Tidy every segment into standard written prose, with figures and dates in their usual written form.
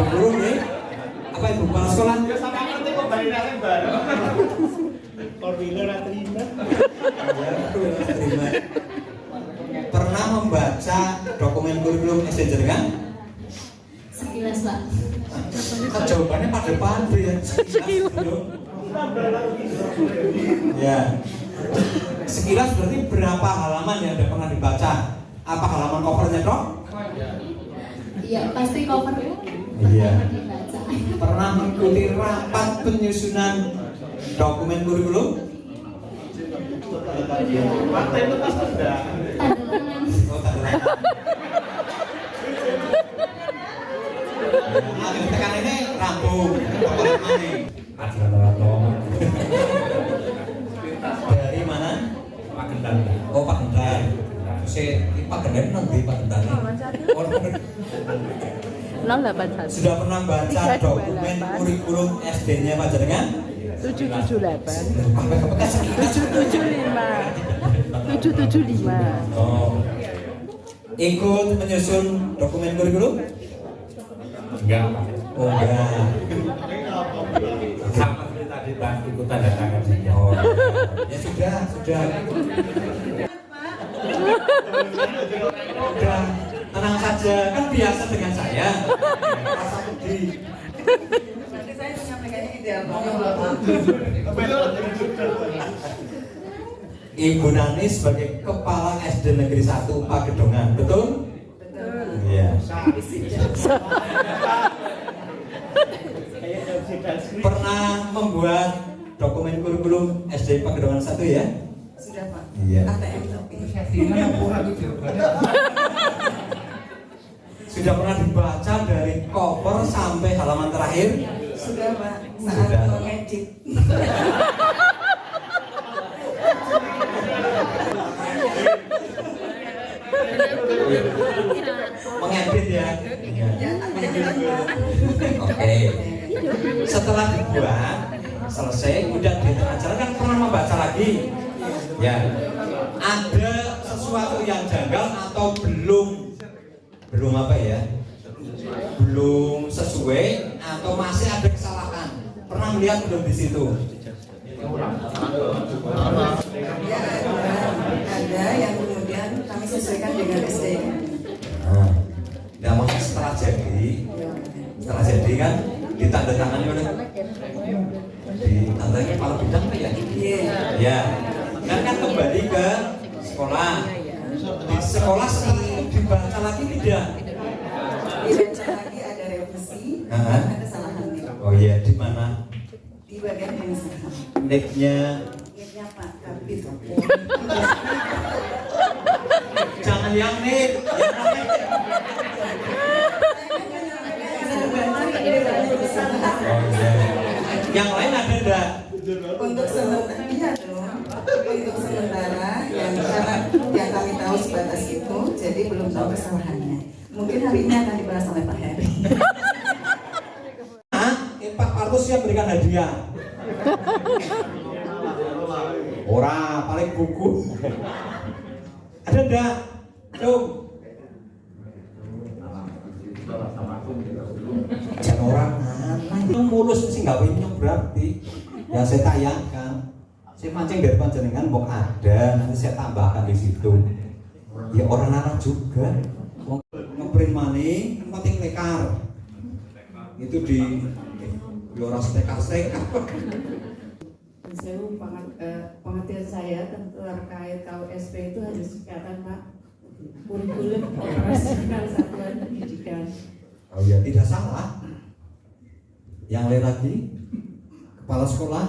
Guru nih, apa ibu kepala sekolah? Sama nanti kembali nasi baru. Korwiller terima. Terima. Pernah membaca dokumen kurikulum SD jenengan? Sekilas, Pak. Jawabannya pada padu ya. Sekilas. Ya. Sekilas berarti berapa halaman yang udah pernah dibaca? Apa halaman covernya, Dok? Iya, pasti cover. Iya. Dibaca. Pernah mengikuti rapat penyusunan dokumen kurikulum? Partai itu kan sudah. Oh, tak ada. Tekan ini rampung. Dari mana? Pak Gendang. Oh, Pak Gendang. Pak Gendang nanti Pak Gendang. Sudah pernah baca dokumen kurikulum SD-nya Pak Jenengan? 778 775 Oh. Ikut menyusun dokumen kurikulum? Enggak, Pak. Oh, enggak. Sama seperti tadi Pak, ikut tanda tangan saja. Oh. Ya sudah. Udah, tenang saja. Kan biasa dengan saya. Rasa pedih. Nanti saya menyampaikannya ideal Ibu Nani sebagai Kepala SD Negeri 1 Pagedongan, betul? Betul. Iya. Pernah membuat dokumen kurikulum SD Pagedongan 1 ya? Sudah, Pak. Iya. ATM tapi. Sudah pernah dibaca dari cover sampai halaman terakhir? Sudah, Pak. Sudah. Saat mengedit. Mengedit ya? Oke. Setelah dibuat, selesai, udah di tengah jalan kan pernah membaca lagi? Ya. Ada sesuatu yang janggal atau belum apa ya? Belum sesuai atau masih ada kesalahan? Pernah melihat belum di situ? Ya, ada yang kemudian kami sesuaikan dengan SD. Nah, maksudnya setelah jadi kan ditandatangani oleh kepala bidang ya? Ya. Kan kembali ke sekolah. Di sekolah setelah itu dibaca lagi tidak? Dibaca lagi ada revisi, ada kesalahannya. Oh iya, di mana? Di bagian yang salah. Nicknya Pak Kabit. jangan yang nick. Oh, iya. Yang lain ada enggak? Untuk sementara, iya dong. Untuk sementara yang kami tahu sebatas itu, jadi belum tahu kesalahannya. Mungkin hari ini akan dibahas oleh Pak Heri. Pak Partus siap berikan hadiah. Ora, paling buku. Ada enggak? Cung. Jangan orang itu mulus sih nggak punya berarti. Ya saya tayangkan. Saya mancing dari panjenengan mau ada, nanti saya tambahkan di situ. Ya orang juga. Ngeprint money, penting lekar. Itu di orang stekar. pengertian saya terkait KUSP itu harus dikatakan Pak kurikulum operasional satuan pendidikan. Oh ya, tidak salah. Yang lain lagi, kepala sekolah.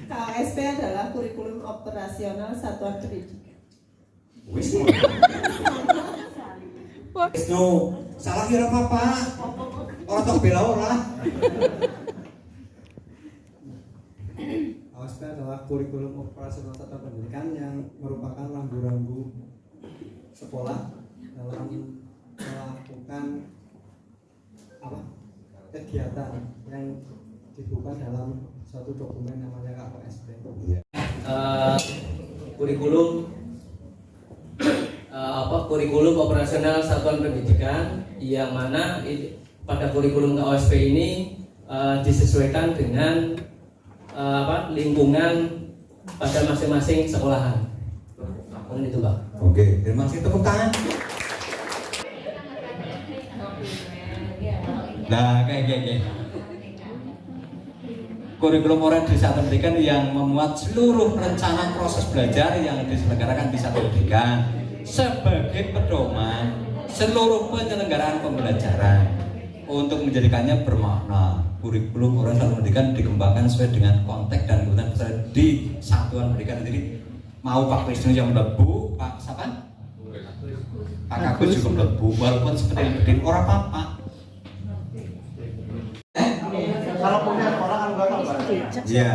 KUSP adalah kurikulum operasional satuan pendidikan. Wis. No, salah kira apa? Orang tak bela orang. KUSP adalah kurikulum operasional satuan pendidikan yang merupakan rambu-rambu sekolah dalam melakukan kegiatan yang dibuka dalam suatu dokumen namanya KUSP. Kurikulum kurikulum operasional satuan pendidikan, yang mana pada kurikulum KOSP ini disesuaikan dengan lingkungan pada masing-masing sekolahan. Mungkin itu, Pak. Oke, terima kasih, tepuk tangan. Nah, kayak kurikulum orientasi satuan pendidikan yang memuat seluruh rencana proses belajar yang diselenggarakan di satuan pendidikan sebagai pedoman seluruh penyelenggaraan pembelajaran untuk menjadikannya bermakna. Kurikulum orientasi satuan pendidikan dikembangkan sesuai dengan konteks dan kebutuhan peserta di satuan pendidikan. Jadi mau Pak Wisnu yang melebu, Pak siapa? Pak Agus juga melebu, walaupun seperti orang apa-apa. Kalau punya sekolah kan enggak tahu. Iya.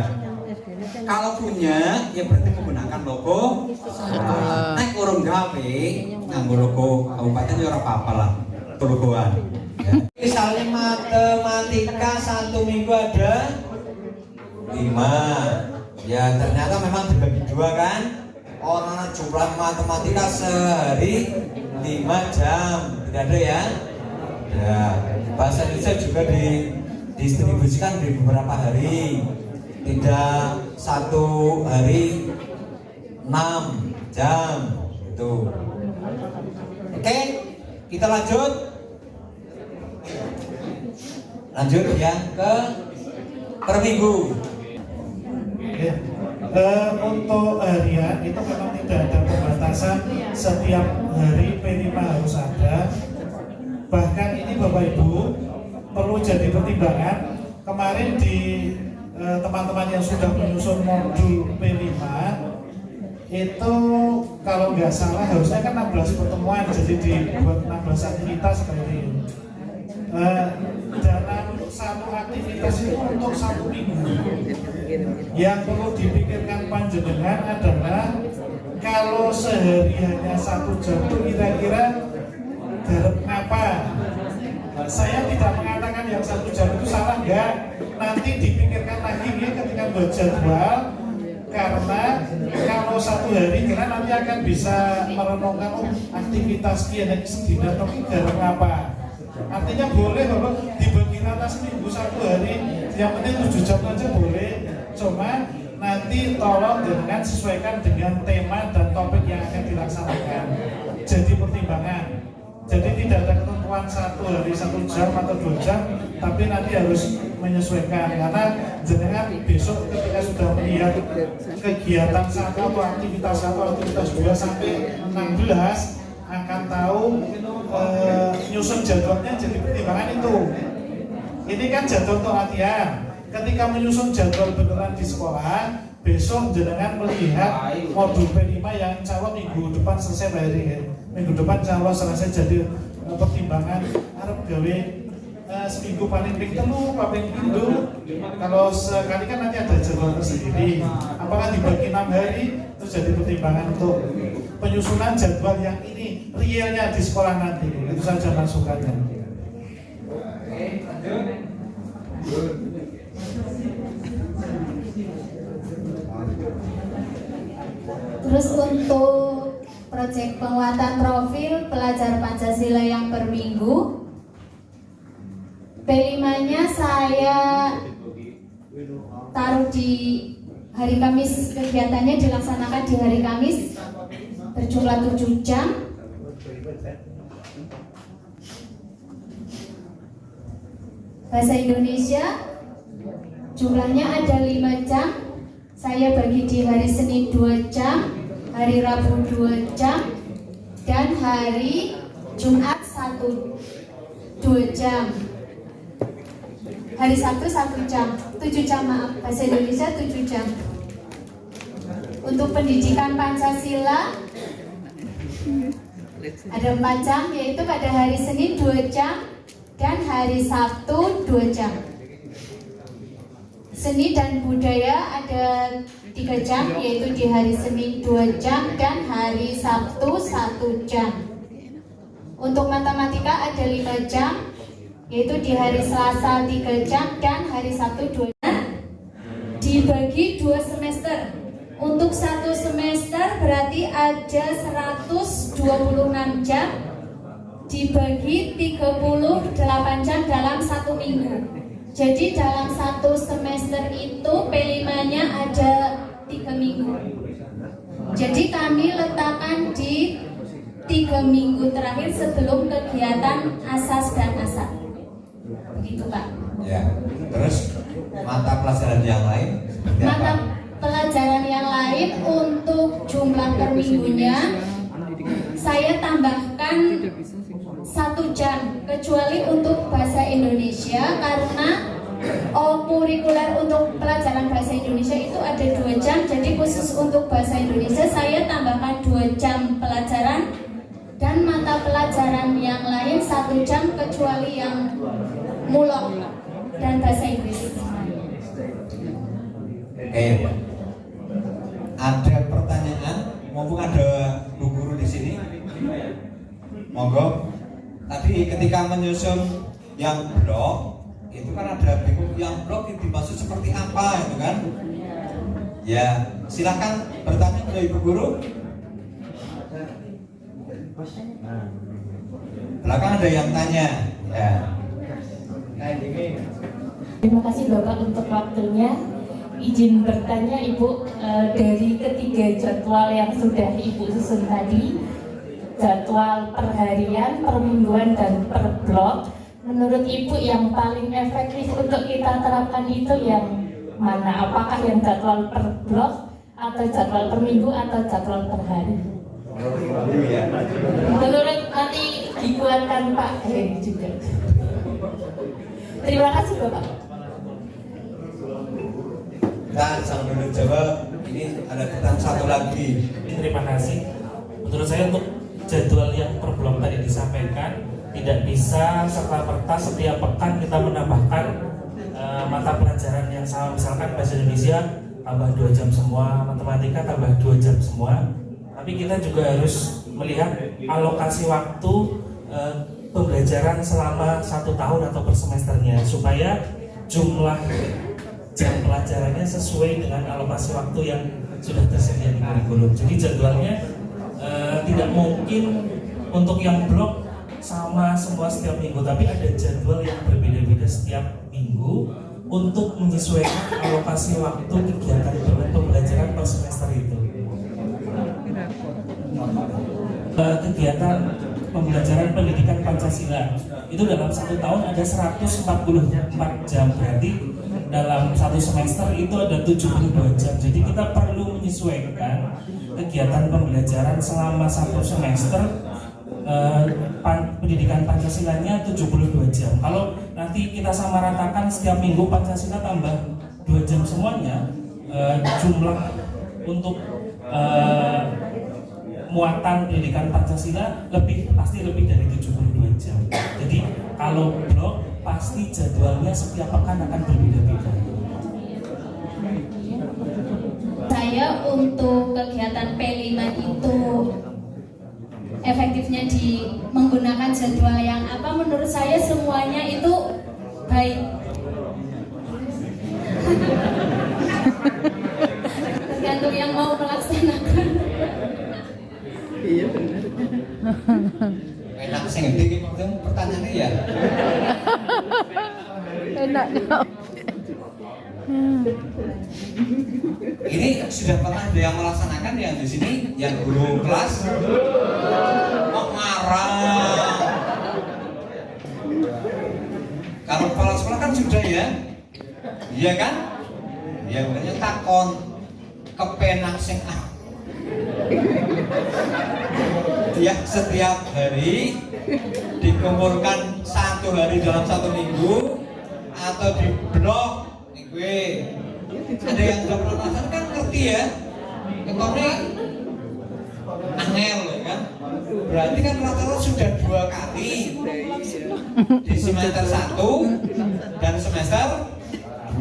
Kalau punya ya berarti menggunakan logo sekolah. Nek urung gawe nganggo logo kabupaten ya ora apa-apa lah. Logoan. Ya. Misalnya matematika 1 minggu ada 5. Ya ternyata memang dibagi 2 kan. Orang jumlah matematika sehari 5 jam. Tidak ada ya? Ya. Bahasa Indonesia juga didistribusikan di beberapa hari, tidak 1 hari 6 jam itu. Oke, kita lanjut yang ke per minggu. Untuk harian itu memang tidak ada pembatasan, setiap hari P5 harus ada. Bahkan ini Bapak Ibu perlu jadi pertimbangan. Kemarin di teman-teman yang sudah menyusun modul P5 itu kalau nggak salah harusnya kan 16 pertemuan, jadi dibuat 16 aktivitas seperti itu. Dalam satu aktivitas itu untuk 1 minggu. Yang perlu dipikirkan panjenengan adalah kalau sehari hanya 1 jam itu kira-kira dalam apa? Saya tidak mengatakan yang 1 jam itu salah, enggak. Nanti dipikirkan lagi ya ketika buat jadwal, karena kalau 1 hari kira nanti akan bisa merenungkan aktivitas kian sedina tapi dalam apa. Artinya boleh Bapak dibagi rata seminggu 1 hari, yang penting 7 jam aja boleh. Cuma nanti tolong dengan sesuaikan dengan tema dan topik yang akan dilaksanakan. Jadi pertimbangan. Jadi tidak ada ketentuan 1 hari 1 jam atau 2 jam, tapi nanti harus menyesuaikan, karena jenengan besok ketika sudah melihat kegiatan 1 atau aktivitas 2 sampai 16 akan tahu nyusun jadwalnya. Jadi pertimbangan itu. Ini kan jadwal untuk latihan. Ketika menyusun jadwal beneran di sekolah, besok jenengan melihat modul P5 yang insya Allah minggu depan selesai hari ya. Minggu depan insya Allah selesai, jadi pertimbangan harap gawe seminggu paling telu, paling pindu. Kalau sekali kan nanti ada jadwal tersendiri. Apakah dibagi 6 hari itu jadi pertimbangan untuk penyusunan jadwal yang ini realnya di sekolah nanti. Itu saja masukannya. Terus untuk proyek penguatan profil pelajar Pancasila yang per minggu, P5-nya saya taruh di hari Kamis, kegiatannya dilaksanakan di hari Kamis berjumlah 7 jam. Bahasa Indonesia jumlahnya ada 5 jam. Saya bagi di hari Senin 2 jam, hari Rabu 2 jam, dan hari Jumat 2 jam. Hari Sabtu 1 jam, 7 jam maaf, bahasa Indonesia 7 jam. Untuk pendidikan Pancasila ada 4 jam, yaitu pada hari Senin 2 jam dan hari Sabtu 2 jam. Seni dan budaya ada 3 jam, yaitu di hari Senin 2 jam dan hari Sabtu 1 jam. Untuk matematika ada 5 jam, yaitu di hari Selasa 3 jam dan hari Sabtu 2 jam. Dibagi 2 semester. Untuk satu semester berarti ada 126 jam dibagi 38 jam dalam satu minggu. Jadi dalam satu semester itu P5-nya ada 3 minggu. Jadi kami letakkan di 3 minggu terakhir sebelum kegiatan asas dan asap. Begitu Pak. Ya. Terus mata pelajaran yang lain? Mata pelajaran yang lain untuk jumlah per minggunya saya tambahkan 1 jam kecuali untuk bahasa Indonesia karena kurikuler untuk pelajaran bahasa Indonesia itu ada 2 jam, jadi khusus untuk bahasa Indonesia saya tambahkan 2 jam pelajaran dan mata pelajaran yang lain 1 jam kecuali yang mulok dan bahasa Inggris. Ada pertanyaan? Mumpung ada Bu Guru di sini, monggo. Tadi ketika menyusun yang blok, itu kan ada bingung yang blok itu dimaksud seperti apa, itu kan? Ya, silahkan bertanya kepada Ibu Guru. Belakang ada yang tanya. Ya. Terima kasih Bapak untuk waktunya. Izin bertanya Ibu, dari ketiga jadwal yang sudah Ibu susun tadi, jadwal per harian, per mingguan, dan per blok, menurut Ibu yang paling efektif untuk kita terapkan itu yang mana? Apakah yang jadwal per blok, atau jadwal per minggu, atau jadwal per hari? Menurut nanti dikuatkan Pak Heri juga. Terima kasih Bapak. Kita sambil jawab, ini ada pertanyaan satu lagi. Terima kasih. Menurut saya untuk jadwal yang per blok tadi disampaikan tidak bisa serta-merta setiap pekan kita menambahkan mata pelajaran yang sama, misalkan bahasa Indonesia tambah 2 jam semua, matematika tambah 2 jam semua. Tapi kita juga harus melihat alokasi waktu pembelajaran selama 1 tahun atau per semesternya supaya jumlah jam pelajarannya sesuai dengan alokasi waktu yang sudah tersedia di kurikulum. Jadi jadwalnya tidak mungkin untuk yang blok sama semua setiap minggu, tapi ada jadwal yang berbeda-beda setiap minggu untuk menyesuaikan alokasi waktu kegiatan pembelajaran per semester itu. Kegiatan pembelajaran pendidikan Pancasila itu dalam 1 tahun ada 144 jam, berarti dalam 1 semester itu ada 72 jam. Jadi kita perlu menyesuaikan kegiatan pembelajaran selama 1 semester pendidikan Pancasilanya 72 jam. Kalau nanti kita samaratakan setiap minggu Pancasila tambah 2 jam semuanya, jumlah untuk muatan pendidikan Pancasila pasti lebih dari 72 jam. Jadi kalau blok pasti jadwalnya setiap pekan akan berbeda-beda. Saya untuk kegiatan P5 itu efektifnya di menggunakan jadwal yang apa, menurut saya semuanya itu baik. Tergantung yang mau melaksanakan. Iya benar. Enak sih ngerti pertanyaannya ya. Enak dong. Ini sudah pernah ada yang melaksanakan yang di sini, yang guru kelas kok marah. Kalau kepala sekolah kan sudah ya, iya kan? Ya makanya takon kepenak sing ya setiap hari dikumpulkan 1 hari dalam 1 minggu atau di blok gue. Ada yang sudah pernah kan ngerti ya, ketone angel ya kan, berarti kan rata-rata sudah 2 kali di semester 1 dan semester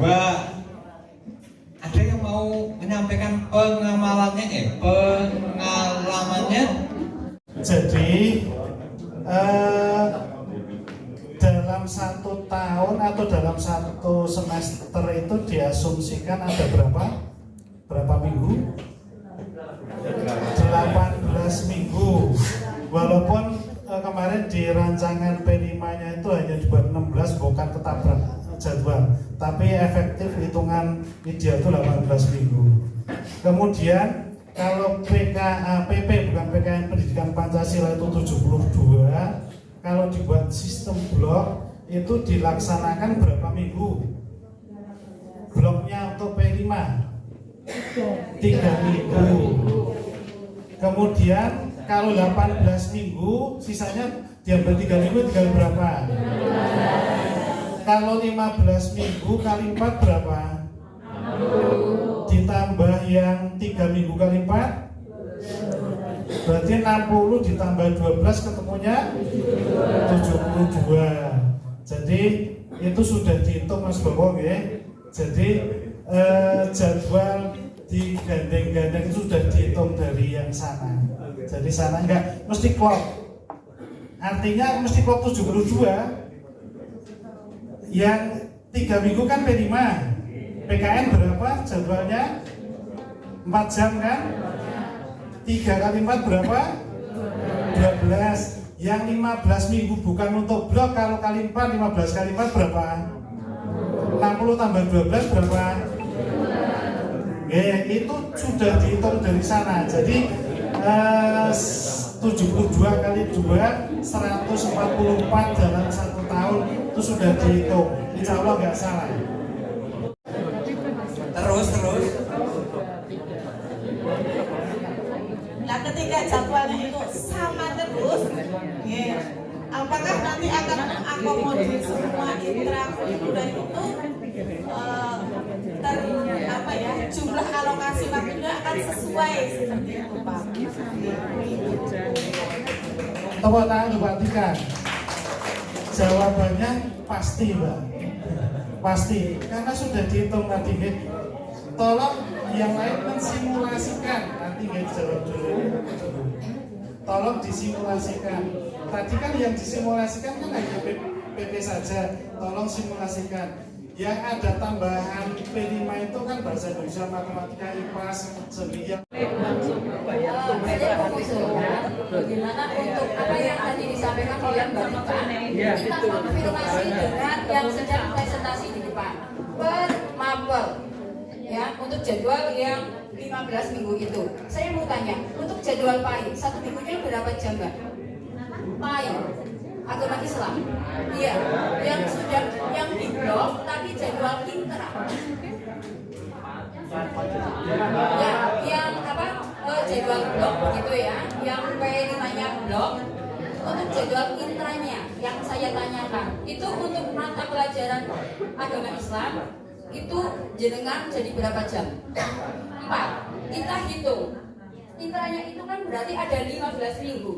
2. Ada yang mau menyampaikan pengalamannya? Jadi dalam 1 tahun atau dalam 1 semester itu diasumsikan ada berapa? berapa minggu? 18 minggu. Walaupun kemarin di rancangan P5-nya itu hanya dibuat 16, bukan ketabrak jadwal, tapi efektif hitungan ideal itu 18 minggu. Kemudian kalau PP bukan PKN Pendidikan Pancasila itu 72, kalau dibuat sistem blok itu dilaksanakan berapa minggu? Bloknya untuk P5 3 minggu. Kemudian kalau 18 minggu, sisanya diambil 3 minggu, tinggal berapa? Kalau 15 minggu kali 4 berapa? Ditambah yang 3 minggu kali 4, berarti 60 ditambah 12 ketemunya 72. Jadi itu sudah dihitung Mas Bowo ya. Jadi jadwal digandeng-gandeng itu sudah dihitung dari yang sana. Jadi sana enggak mesti klop. Artinya mesti klop 72. Yang 3 minggu kan P5. PKN berapa jadwalnya? 4 jam kan? 3 kali 4 berapa? 12. Yang 15 minggu bukan untuk blok, kalau kali 4, 15 kali 4 berapa? 60 tambah 12 berapa? Ya, itu sudah dihitung dari sana. Jadi 72 kali 2 144 dalam 1 tahun itu sudah dihitung. Insya Allah nggak salah. Terus. Nah, ketika jadwalnya itu sama terus, ya, apakah nanti akan mengakomodir semua intrakurikuler itu jumlah alokasi waktunya akan sesuai seperti itu, Pak? Tepuk tangan Pak Tika. Jawabannya pasti, Mbak. Pasti, karena sudah dihitung tadi. Tolong yang lain mensimulasikan. Nanti jawab dulu. Tolong disimulasikan. Tadi kan yang disimulasikan kan hanya PP saja. Tolong simulasikan. Yang ada tambahan P5 itu kan bahasa Indonesia, matematika, IPA, seni yang bagaimana untuk apa yang tadi disampaikan oleh Mbak Tika, kita konfirmasi dengan yang sedang presentasi di depan per Mapel ya, untuk jadwal yang 15 minggu itu. Saya mau tanya, untuk jadwal PAI 1 minggunya berapa jam, Mbak? PAI agama Islam, iya, yang sudah yang di blok tapi jadwal intra, ya, yang apa jadwal blok begitu ya, yang P5-nya blok. Untuk jadwal intranya yang saya tanyakan itu untuk mata pelajaran agama Islam itu jenengan jadi berapa jam? 4. Kita hitung intranya itu kan berarti ada 15 minggu.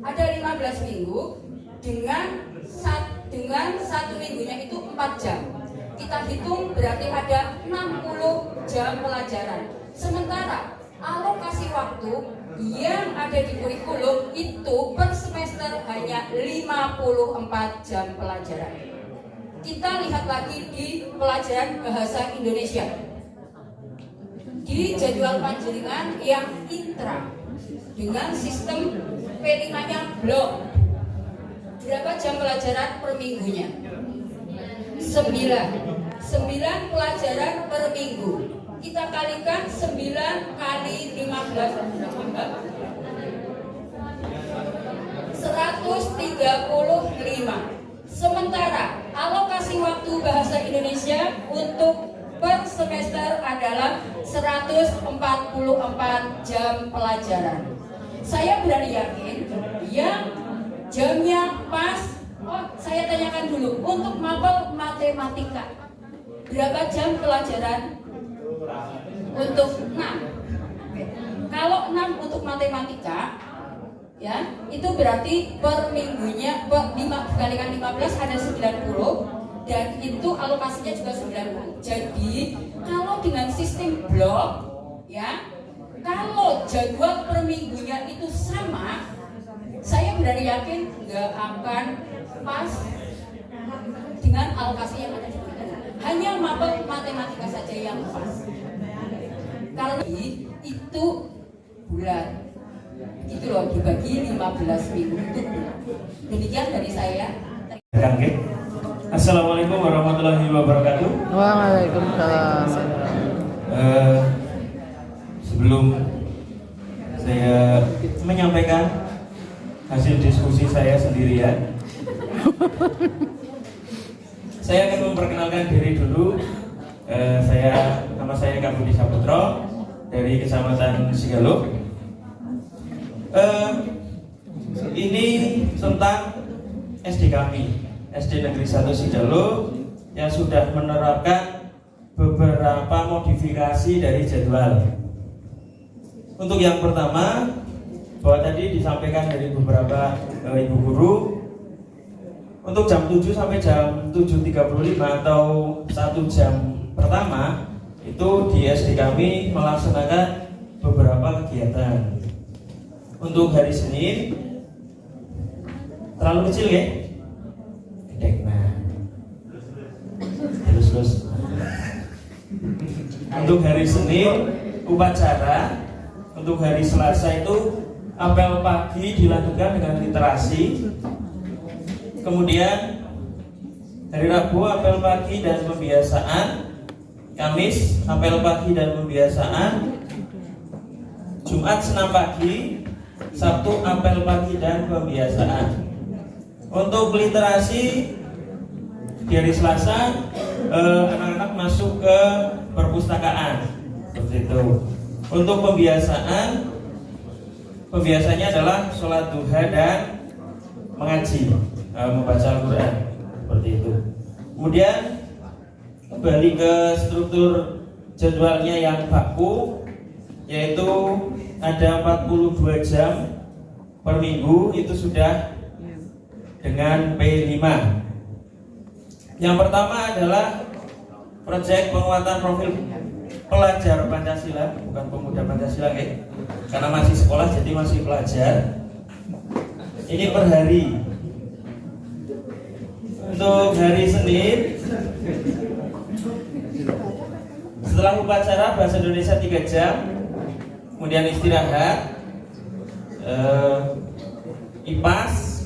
Ada 15 minggu dengan 1 minggunya itu 4 jam. Kita hitung berarti ada 60 jam pelajaran. Sementara alokasi waktu yang ada di kurikulum itu per semester hanya 54 jam pelajaran. Kita lihat lagi di pelajaran bahasa Indonesia. Di jadwal panjenengan yang intra dengan sistem P5-nya blok. Berapa jam pelajaran per minggunya? 9 pelajaran per minggu. Kita kalikan 9 kali 15 135. Sementara alokasi waktu bahasa Indonesia untuk per semester adalah 144 jam pelajaran. Saya berani yakin yang jamnya pas. Oh, saya tanyakan dulu untuk mapel matematika berapa jam pelajaran? Untuk 6. Kalau 6 untuk matematika ya, itu berarti per minggunya 5 dikalikan 15 ada 90 dan itu alokasinya juga 90. Jadi kalau dengan sistem blok ya, kalau jadwal per minggunya itu sama, saya berani yakin nggak akan pas dengan alokasi yang ada di kurikulum. Hanya mapel matematika saja yang pas. Kalau itu bulan itu loh dibagi 15 minggu itu bulan. Demikian dari saya. Assalamualaikum warahmatullahi wabarakatuh. Waalaikumsalam. Sebelum saya menyampaikan hasil diskusi saya sendirian, saya akan memperkenalkan diri dulu. Nama saya Kak Budi Saputro dari Kecamatan Sigaluk. Ini tentang SD kami, SD Negeri 1 Sigaluk, yang sudah menerapkan beberapa modifikasi dari jadwal. Untuk yang pertama, bahwa tadi disampaikan dari beberapa ibu guru, untuk jam 7 sampai jam 7.35 atau 1 jam pertama itu di SD kami melaksanakan beberapa kegiatan. Untuk hari Senin terlalu kecil ya? Gedek, nah. Terus. Untuk hari Senin upacara. Untuk hari Selasa itu apel pagi dilanjutkan dengan literasi. Kemudian hari Rabu apel pagi dan pembiasaan. Kamis apel pagi dan pembiasaan. Jumat senam pagi. Sabtu apel pagi dan pembiasaan. Untuk literasi di hari Selasa anak-anak masuk ke perpustakaan seperti itu. Untuk pembiasaannya adalah sholat duha dan mengaji, membaca Al-Quran seperti itu. Kemudian kembali ke struktur jadwalnya yang baku, yaitu ada 42 jam per minggu, itu sudah dengan P5. Yang pertama adalah proyek penguatan profil pelajar Pancasila, bukan pemuda Pancasila ya, karena masih sekolah jadi masih pelajar. Ini per hari. Untuk hari Senin, setelah upacara bahasa Indonesia 3 jam, kemudian istirahat, IPAS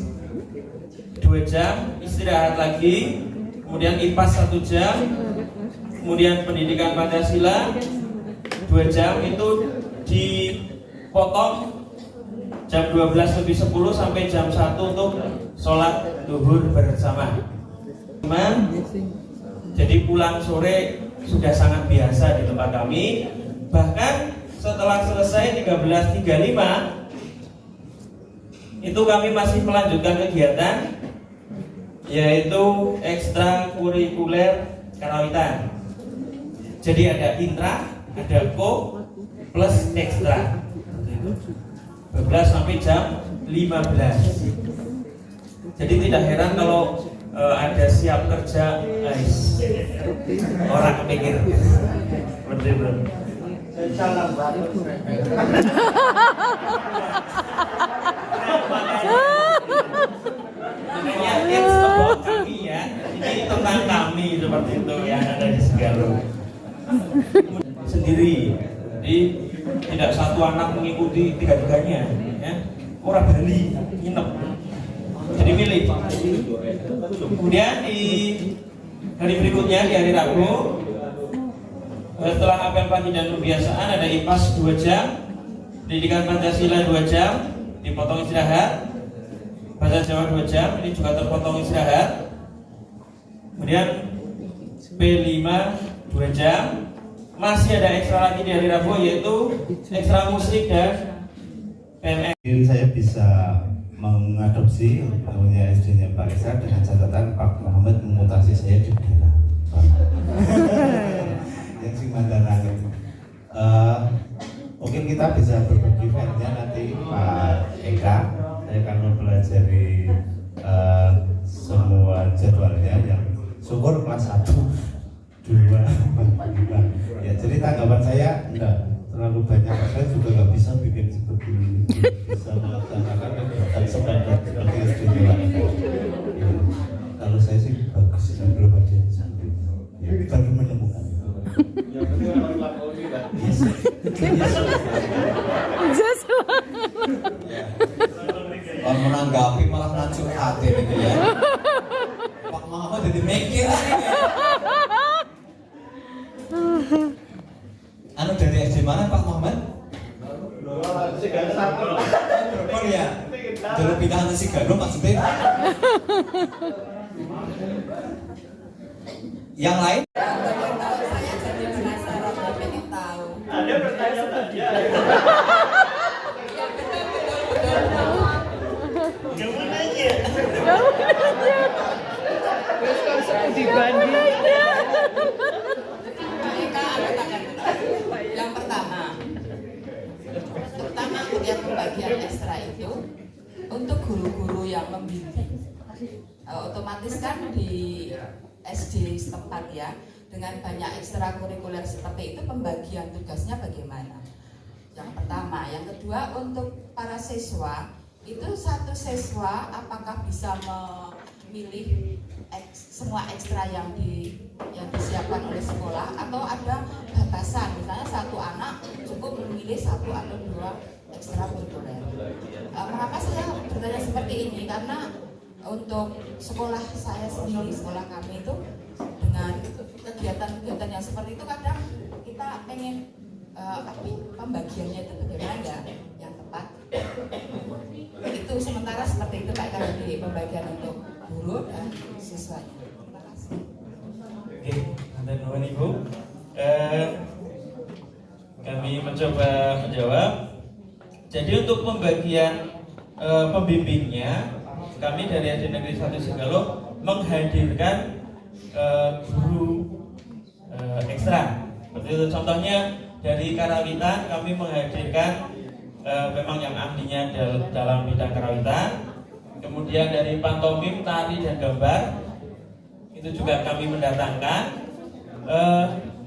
2 jam, istirahat lagi, kemudian IPAS 1 jam, kemudian pendidikan Pancasila 2 jam, itu dipotong jam 12:10 sampai jam 1 untuk sholat duhur bersama. Jadi pulang sore sudah sangat biasa di tempat kami. Bahkan setelah selesai 13.35 itu kami masih melanjutkan kegiatan, yaitu ekstrakurikuler karawitan. Jadi ada intra, ada ko plus ekstra. 12 sampai jam 15. Jadi tidak heran kalau ada siap kerja, orang mikir seperti itu. Salam makanya it's about kami ya. Ini tentang kami seperti itu yang ada di Sigaluk sendiri. Jadi tidak satu anak mengikuti tiga-tiganya ya. Orang Bali nginep. Jadi milih. Kemudian di hari berikutnya, di hari Rabu, setelah apel pagi dan pembiasaan ada IPAS 2 jam, pendidikan Pancasila 2 jam, dipotong istirahat, bahasa Jawa 2 jam, ini juga terpotong istirahat. Kemudian P5 2 jam, masih ada ekstra lagi di hari Rabu, yaitu ekstra musik dan PMX. Saya bisa mengadopsi namanya SD-nya Pak Esa dengan catatan Pak Muhammad memutasi saya di daerah yang sing Mandala. Mungkin kita bisa berbagi filenya nanti Pak Eka. Saya akan mempelajari semua jadwalnya yang syukur kelas 1, 2, 5. Ya, jadi tanggapan saya enggak terlalu banyak, saya juga nggak bisa bikin seperti ini, bisa melaksanakan kegiatan standar seperti SD ya. Kalau saya sih bagus, belum ada yang sampai ya, baru menemukan. Yes. Kalau menanggapi malah nancur hati gitu ya. Pak Muhammad jadi mikir ini. Anu dari SD mana Pak Muhammad? Oh ya, dulu pindahan ke Sigalo maksudnya. Yang lain? Saya jadi penasaran, pengen tahu. Ada bertanya tadi. Jangan aja. Terus kalau sudah dibanding. Yang pertama yang pembagian ekstra itu untuk guru-guru yang membimbing. Otomatis kan di SD setempat ya, dengan banyak ekstrakurikuler seperti itu pembagian tugasnya bagaimana? Yang pertama, yang kedua untuk para siswa itu satu siswa apakah bisa memilih semua ekstra yang disiapkan oleh sekolah atau ada batasan, misalnya satu anak cukup memilih satu atau dua ekstrakurikuler. Mengapa saya bertanya seperti ini? Karena untuk sekolah saya sendiri, sekolah kami itu dengan kegiatan-kegiatan yang seperti itu kadang kita pengen tapi pembagiannya itu bagaimana ya yang tepat. Itu sementara seperti itu Pak, kalau di pembagian untuk guru dan siswanya. Terima kasih. Oke, nanti nuhun Ibu. Kami mencoba menjawab. Jadi untuk pembagian pembimbingnya, kami dari SD Negeri 1 Sigalo menghadirkan guru ekstra. Seperti itu contohnya dari karawitan kami menghadirkan memang yang ahlinya dalam bidang karawitan. Kemudian dari pantomim, tari dan gambar itu juga kami mendatangkan.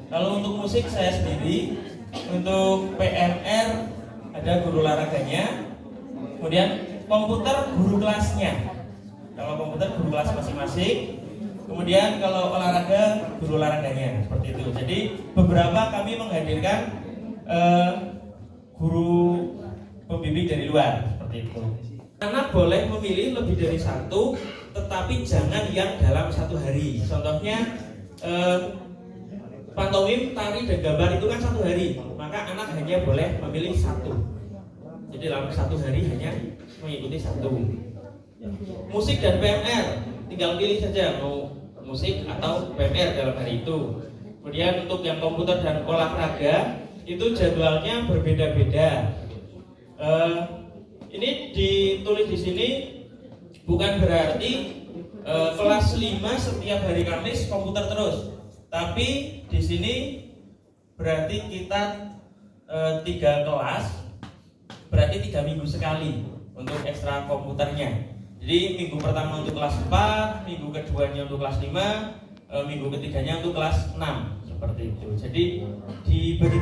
Kalau untuk musik saya sendiri, untuk PNR ada guru olahraganya. Kemudian komputer guru kelasnya. Kalau komputer guru kelas masing-masing. Kemudian kalau olahraga guru olahraganya seperti itu. Jadi beberapa kami menghadirkan guru pembimbing dari luar seperti itu. Anak boleh memilih lebih dari satu, tetapi jangan yang dalam satu hari. Contohnya pantomim, tari dan gambar itu kan satu hari, maka anak hanya boleh memilih satu. Jadi dalam satu hari hanya mengikuti satu. Musik dan PMR tinggal pilih saja mau musik atau PMR dalam hari itu. Kemudian untuk yang komputer dan olahraga itu jadwalnya berbeda-beda. Ini ditulis di sini bukan berarti kelas 5 setiap hari Kamis komputer terus, tapi di sini berarti kita 3 kelas, berarti 3 minggu sekali untuk ekstra komputernya. Jadi minggu pertama untuk kelas 4, minggu keduanya untuk kelas 5, minggu ketiganya untuk kelas 6 seperti itu. Jadi dibagi